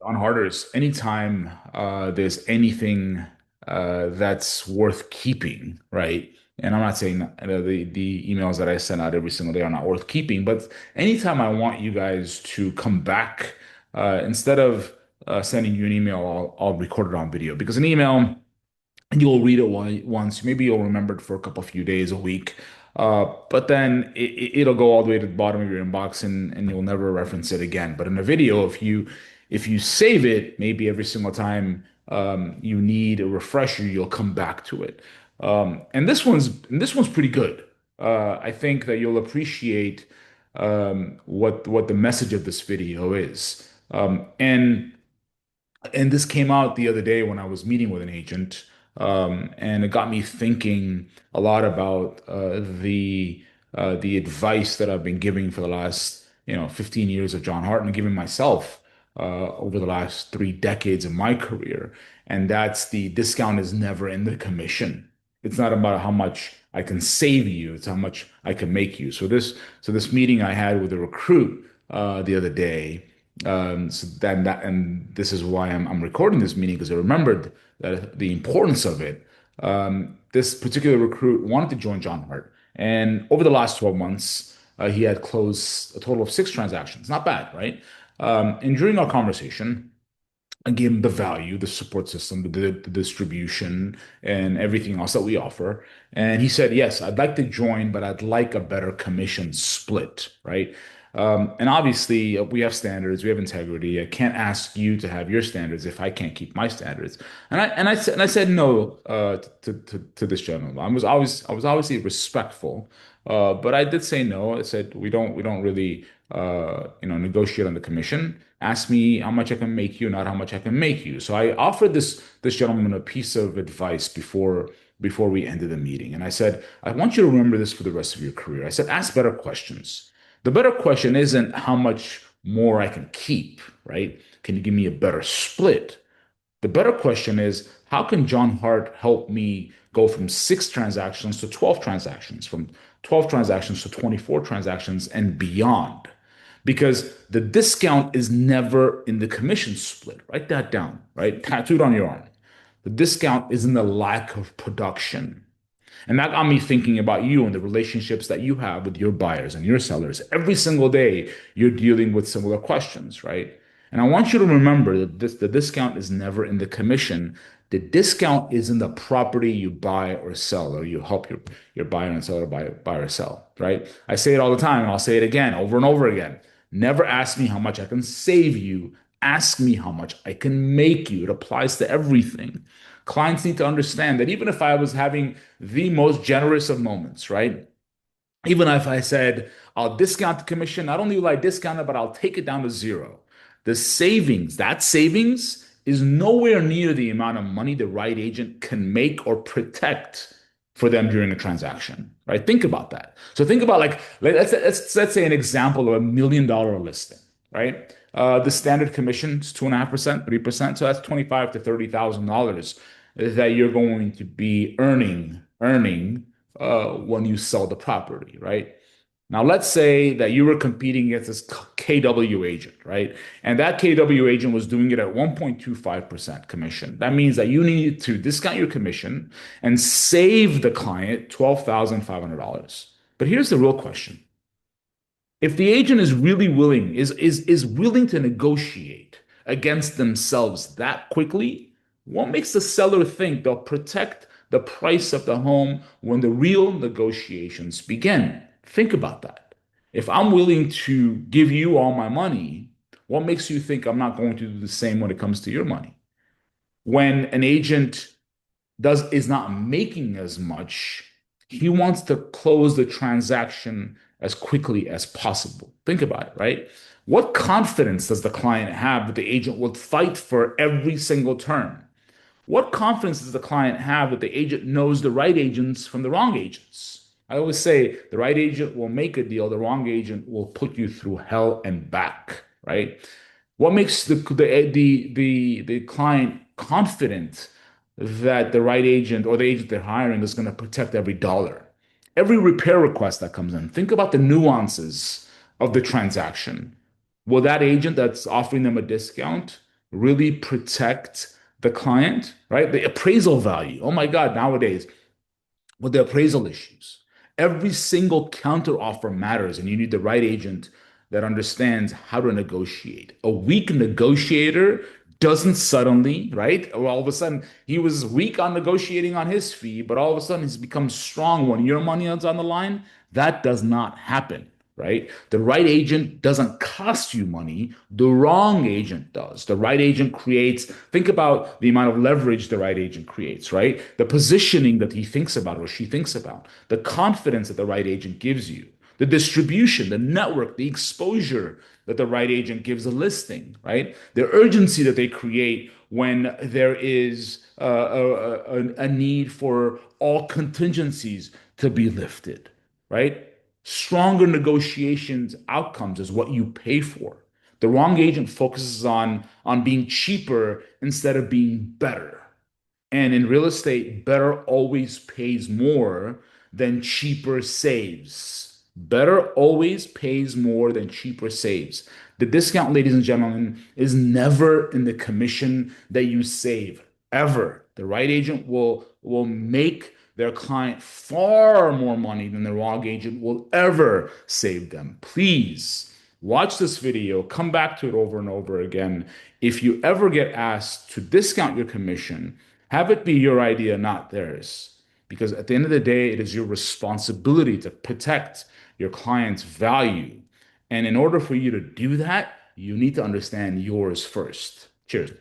On Harders, anytime there's anything that's worth keeping, right? And I'm not saying the emails that I send out every single day are not worth keeping, but anytime I want you guys to come back, instead of sending you an email, I'll record it on video because an email and you'll read it once. Maybe you'll remember it for a couple few days, a week. But then it'll go all the way to the bottom of your inbox and you'll never reference it again. But in a video, if you save it, maybe every single time you need a refresher, you'll come back to it. And this one's pretty good. I think that you'll appreciate what the message of this video is. And this came out the other day when I was meeting with an agent, and it got me thinking a lot about the advice that I've been giving for the last 15 years of John Hart and giving myself over the last 3 decades of my career. And that's the discount is never in the commission. It's not about how much I can save you, it's how much I can make you. So this meeting I had with a recruit the other day. And this is why I'm recording this meeting because I remembered that the importance of it. This particular recruit wanted to join John Hart, and over the last 12 months, he had closed a total of 6 transactions. Not bad, right? And during our conversation, I gave him the value, the support system, the distribution, and everything else that we offer. And he said, yes, I'd like to join, but I'd like a better commission split, right? And obviously, we have standards, we have integrity. I can't ask you to have your standards if I can't keep my standards. And I said no to this gentleman. I was obviously respectful, but I did say no. I said we don't really negotiate on the commission. Ask me how much I can make you, not how much I can make you. So I offered this gentleman a piece of advice before we ended the meeting. And I said, I want you to remember this for the rest of your career. I said, ask better questions. The better question isn't how much more I can keep, right? Can you give me a better split? The better question is, how can John Hart help me go from 6 transactions to 12 transactions, from 12 transactions to 24 transactions and beyond? Because the discount is never in the commission split. Write that down, right? Tattooed on your arm. The discount is in the lack of production. And that got me thinking about you and the relationships that you have with your buyers and your sellers. Every single day, you're dealing with similar questions, right? And I want you to remember that the discount is never in the commission. The discount is in the property you buy or sell, or you help your buyer and seller buy or sell, right? I say it all the time, and I'll say it again, over and over again. Never ask me how much I can save you. Ask me how much I can make you. It applies to everything. Clients need to understand that even if I was having the most generous of moments, right? Even if I said, I'll discount the commission, not only will I discount it, but I'll take it down to zero. The savings, that savings is nowhere near the amount of money the right agent can make or protect for them during a transaction, right? Think about that. So think about like, let's say an example of $1 million listing, right? The standard commission is 2.5%, 3%. So that's 25 to $30,000 that you're going to be earning when you sell the property, right? Now, let's say that you were competing against this KW agent, right? And that KW agent was doing it at 1.25% commission. That means that you need to discount your commission and save the client $12,500. But here's the real question. If the agent is really willing, is willing to negotiate against themselves that quickly, what makes the seller think they'll protect the price of the home when the real negotiations begin? Think about that. If I'm willing to give you all my money, what makes you think I'm not going to do the same when it comes to your money? When an agent is not making as much, he wants to close the transaction as quickly as possible. Think about it, right? What confidence does the client have that the agent will fight for every single term? What confidence does the client have that the agent knows the right agents from the wrong agents? I always say the right agent will make a deal, the wrong agent will put you through hell and back, right? What makes the client confident that the right agent or the agent they're hiring is going to protect every dollar? Every repair request that comes in, think about the nuances of the transaction. Will that agent that's offering them a discount really protect the client, right? The appraisal value. Oh my God, nowadays with the appraisal issues. Every single counter offer matters, and you need the right agent that understands how to negotiate. A weak negotiator doesn't suddenly, right? Or all of a sudden, he was weak on negotiating on his fee, but all of a sudden he's become strong when your money is on the line. That does not happen, right? The right agent doesn't cost you money. The wrong agent does. The right agent creates, think about the amount of leverage the right agent creates, right? The positioning that he thinks about or she thinks about, the confidence that the right agent gives you, the distribution, the network, the exposure that the right agent gives a listing, right? The urgency that they create when there is a need for all contingencies to be lifted, right? Stronger negotiations outcomes is what you pay for. The wrong agent focuses on being cheaper instead of being better. And in real estate, better always pays more than cheaper saves. Better always pays more than cheaper saves. The discount, ladies and gentlemen, is never in the commission that you save, ever. The right agent will make their client far more money than the wrong agent will ever save them. Please watch this video, come back to it over and over again. If you ever get asked to discount your commission, have it be your idea, not theirs. Because at the end of the day, it is your responsibility to protect your client's value. And in order for you to do that, you need to understand yours first. Cheers.